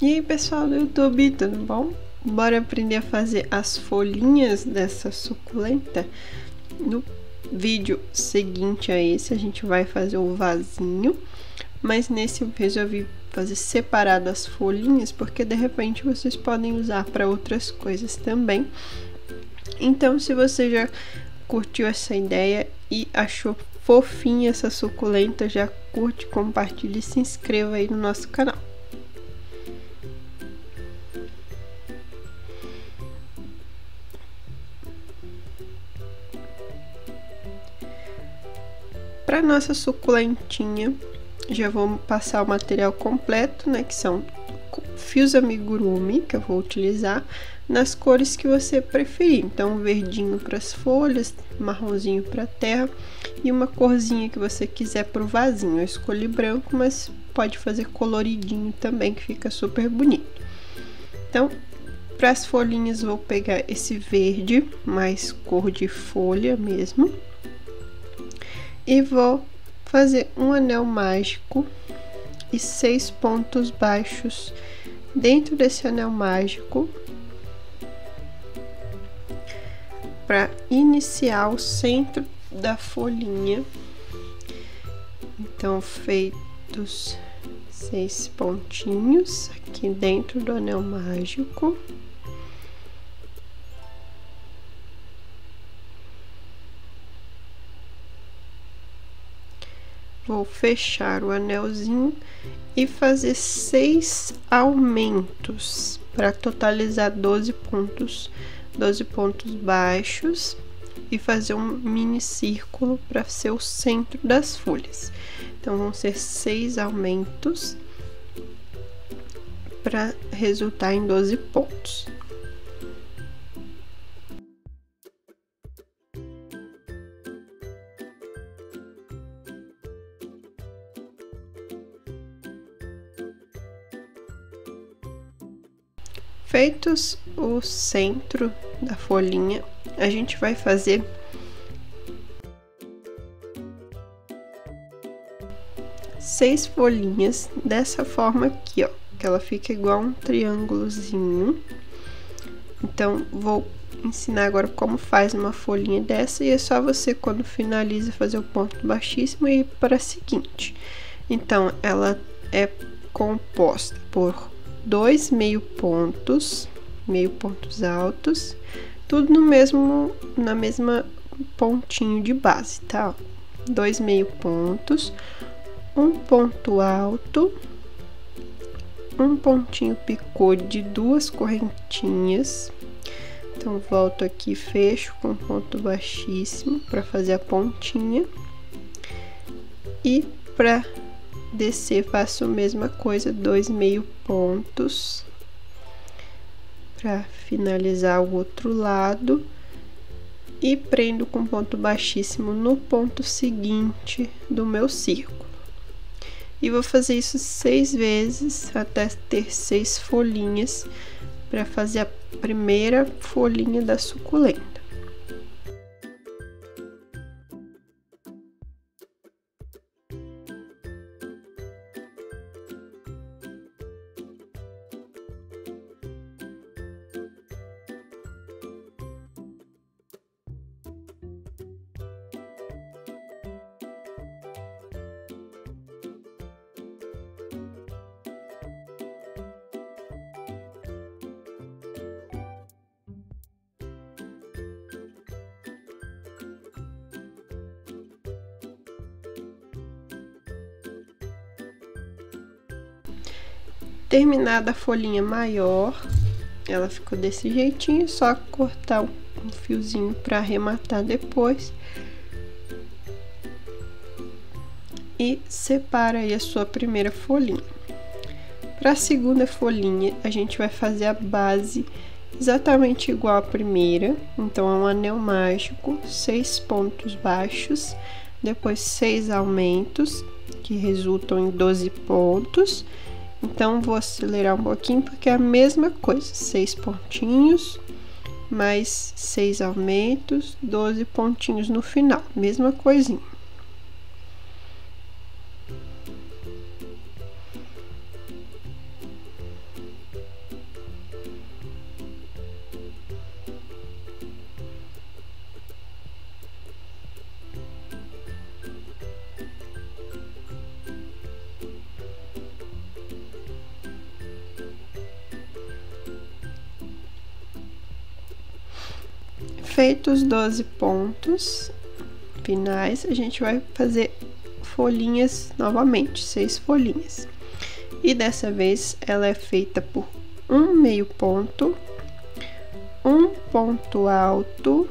E aí, pessoal do YouTube, tudo bom? Bora aprender a fazer as folhinhas dessa suculenta? No vídeo seguinte a esse, a gente vai fazer o vasinho, mas nesse eu resolvi fazer separado as folhinhas, porque de repente vocês podem usar para outras coisas também. Então, se você já curtiu essa ideia e achou fofinha essa suculenta, já curte, compartilhe e se inscreva aí no nosso canal. Para nossa suculentinha, já vou passar o material completo, né, que são fios amigurumi, que eu vou utilizar nas cores que você preferir. Então, verdinho para as folhas, marronzinho para a terra e uma corzinha que você quiser para o vasinho. Eu escolhi branco, mas pode fazer coloridinho também, que fica super bonito. Então, para as folhinhas, vou pegar esse verde, mais cor de folha mesmo. E vou fazer um anel mágico e 6 pontos baixos dentro desse anel mágico para iniciar o centro da folhinha. Então, feitos 6 pontinhos aqui dentro do anel mágico. Vou fechar o anelzinho e fazer 6 aumentos para totalizar 12 pontos baixos e fazer um mini círculo para ser o centro das folhas. Então, vão ser 6 aumentos para resultar em 12 pontos. Feitos o centro da folhinha, a gente vai fazer 6 folhinhas dessa forma aqui, ó, que ela fica igual um triângulozinho. Então, vou ensinar agora como faz uma folhinha dessa, e é só você, quando finaliza, fazer o ponto baixíssimo e ir para a seguinte. Então, ela é composta por 2 meio pontos altos, tudo na mesma pontinho de base, tá? 2 meio pontos, um ponto alto, um pontinho picô de 2 correntinhas. Então, volto aqui, fecho com ponto baixíssimo para fazer a pontinha, e para descer faço a mesma coisa, 2 meio pontos para finalizar o outro lado e prendo com ponto baixíssimo no ponto seguinte do meu círculo. E vou fazer isso 6 vezes até ter 6 folhinhas para fazer a primeira folhinha da suculenta. Terminada a folhinha maior, ela ficou desse jeitinho, só cortar um fiozinho para arrematar depois. E separa aí a sua primeira folhinha. Para a segunda folhinha, a gente vai fazer a base exatamente igual à primeira. Então, é um anel mágico, 6 pontos baixos, depois 6 aumentos, que resultam em 12 pontos. Então, vou acelerar um pouquinho, porque é a mesma coisa, 6 pontinhos, mais 6 aumentos, 12 pontinhos no final, mesma coisinha. Feitos os 12 pontos finais, a gente vai fazer folhinhas novamente, 6 folhinhas. E dessa vez ela é feita por um meio ponto, um ponto alto,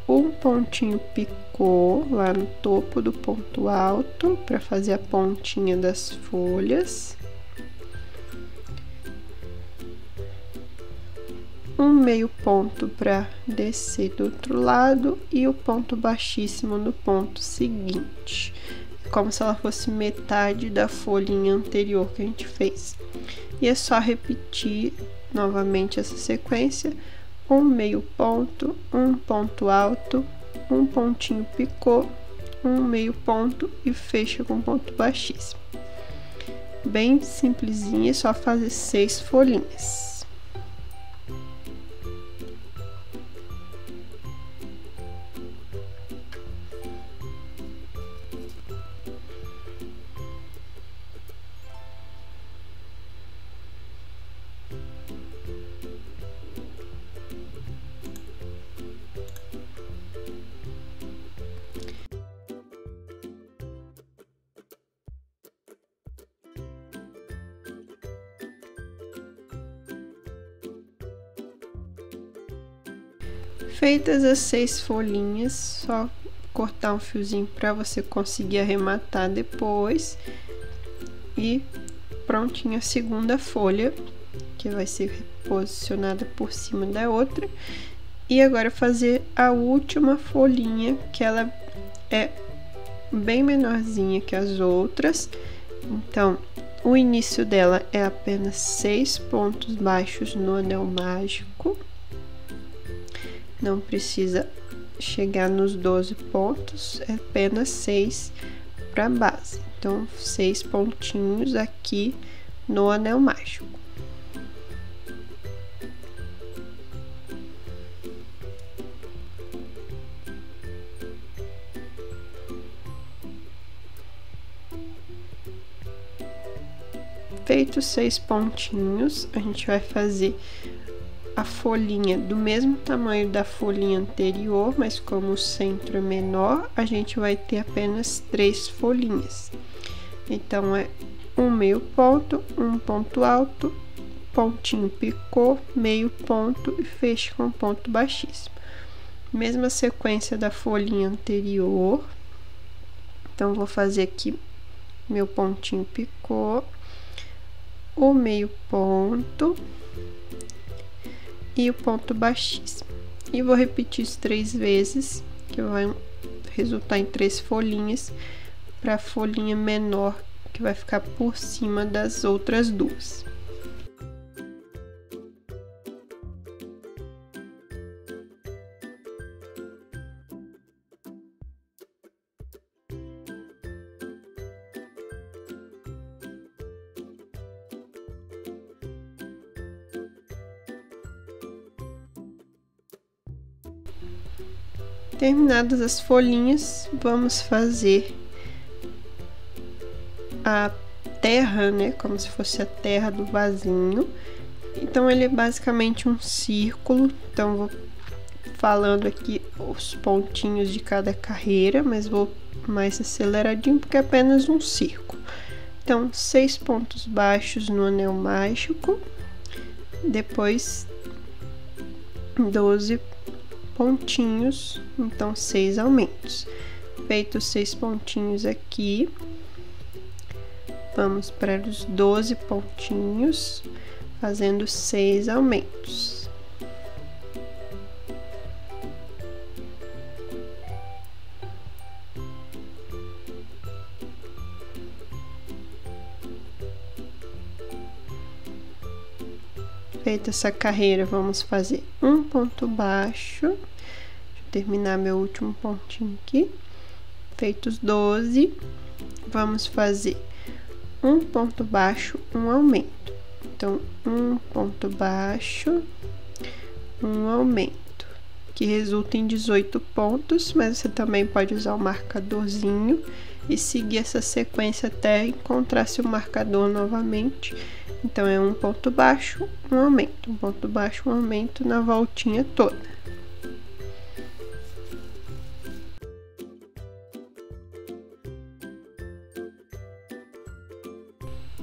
um pontinho picô lá no topo do ponto alto para fazer a pontinha das folhas, um meio ponto para descer do outro lado e o ponto baixíssimo no ponto seguinte, como se ela fosse metade da folhinha anterior que a gente fez. E é só repetir novamente essa sequência: um meio ponto, um ponto alto, um pontinho picô, um meio ponto e fecha com ponto baixíssimo. Bem simplesinha, é só fazer 6 folhinhas. Feitas as 6 folhinhas, só cortar um fiozinho para você conseguir arrematar depois. E prontinha a segunda folha, que vai ser posicionada por cima da outra. E agora fazer a última folhinha, que ela é bem menorzinha que as outras. Então, o início dela é apenas 6 pontos baixos no anel mágico. Não precisa chegar nos 12 pontos, é apenas 6 para base. Então, 6 pontinhos aqui no anel mágico. Feitos 6 pontinhos, a gente vai fazer a folhinha do mesmo tamanho da folhinha anterior, mas como o centro é menor, a gente vai ter apenas 3 folhinhas. Então, é um meio ponto, um ponto alto, pontinho picô, meio ponto e fecha com ponto baixíssimo. Mesma sequência da folhinha anterior. Então, vou fazer aqui meu pontinho picô, o meio ponto e o ponto baixíssimo. E vou repetir isso 3 vezes, que vai resultar em 3 folhinhas para a folhinha menor, que vai ficar por cima das outras duas. Terminadas as folhinhas, vamos fazer a terra, né? Como se fosse a terra do vasinho. Então, ele é basicamente um círculo. Então, vou falando aqui os pontinhos de cada carreira, mas vou mais aceleradinho porque é apenas um círculo. Então, 6 pontos baixos no anel mágico, depois 12 pontinhos, então 6 aumentos. Feitos 6 pontinhos aqui, vamos para os 12 pontinhos, fazendo 6 aumentos. Feita essa carreira, vamos fazer um ponto baixo. Deixa eu terminar meu último pontinho aqui. Feitos 12, vamos fazer um ponto baixo, um aumento. Então, um ponto baixo, um aumento, que resulta em 18 pontos, mas você também pode usar o marcadorzinho e seguir essa sequência até encontrar seu marcador novamente. Então é um ponto baixo, um aumento, um ponto baixo, um aumento na voltinha toda.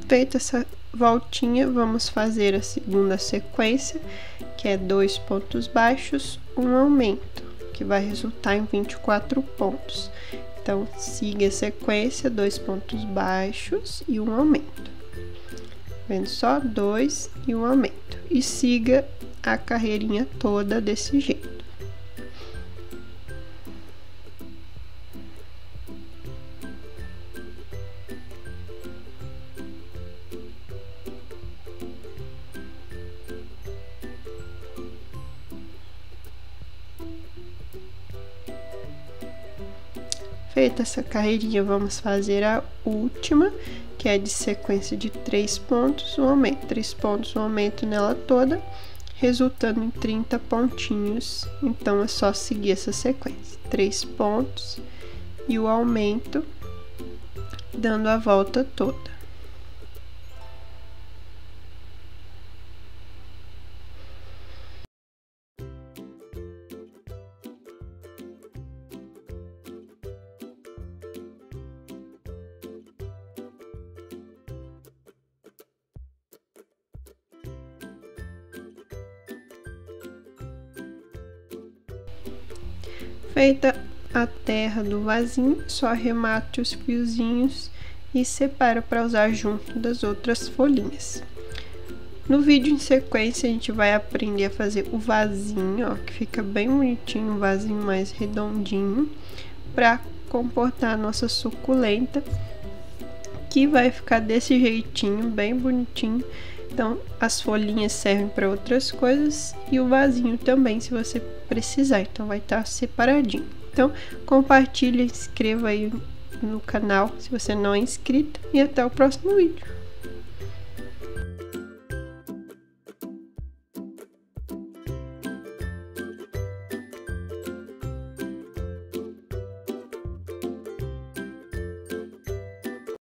Feita essa voltinha, vamos fazer a segunda sequência, que é 2 pontos baixos, um aumento, que vai resultar em 24 pontos. Então, siga a sequência, 2 pontos baixos e um aumento. Vendo só? 2 e um aumento. E siga a carreirinha toda desse jeito. Feita essa carreirinha, vamos fazer a última, que é de sequência de 3 pontos, um aumento. 3 pontos, um aumento nela toda, resultando em 30 pontinhos. Então, é só seguir essa sequência. 3 pontos e o aumento, dando a volta toda. Feita a terra do vasinho, só arremate os fiozinhos e separa para usar junto das outras folhinhas. No vídeo em sequência, a gente vai aprender a fazer o vasinho, ó, que fica bem bonitinho, um vasinho mais redondinho, para comportar a nossa suculenta, que vai ficar desse jeitinho, bem bonitinho. Então, as folhinhas servem para outras coisas e o vasinho também, se você precisar. Então, vai estar separadinho. Então, compartilha, inscreva aí no canal se você não é inscrito e até o próximo vídeo.